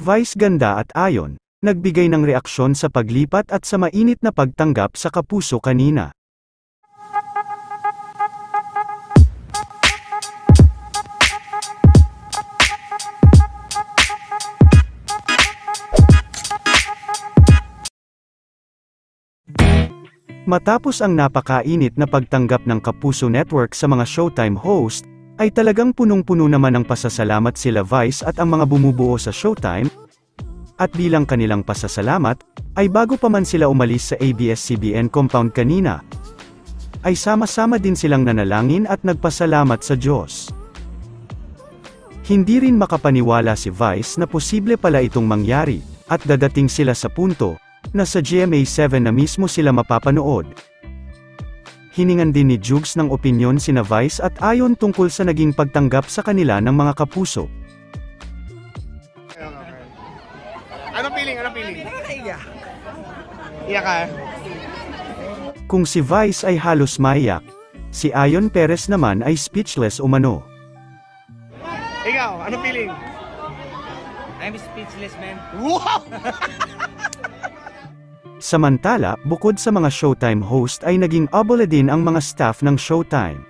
Vice Ganda at Ayon, nagbigay ng reaksyon sa paglipat at sa mainit na pagtanggap sa Kapuso kanina. Matapos ang napakainit na pagtanggap ng Kapuso Network sa mga Showtime host, ay talagang punong-puno naman ng pasasalamat sila Vice at ang mga bumubuo sa Showtime. At bilang kanilang pasasalamat, ay bago pa man sila umalis sa ABS-CBN compound kanina, ay sama-sama din silang nanalangin at nagpasalamat sa Diyos. Hindi rin makapaniwala si Vice na posible pala itong mangyari, at dadating sila sa punto, na sa GMA7 na mismo sila mapapanood. Hiningan din ni Jugs ng opinyon sina Vice at Ayon tungkol sa naging pagtanggap sa kanila ng mga kapuso. Anong feeling? Iyak. Iyak ka? Kung si Vice ay halos maiyak, si Ayon Perez naman ay speechless umano. Ikaw, anong feeling? I'm speechless, man. Wow! Samantala, bukod sa mga Showtime host ay naging abala din ang mga staff ng Showtime.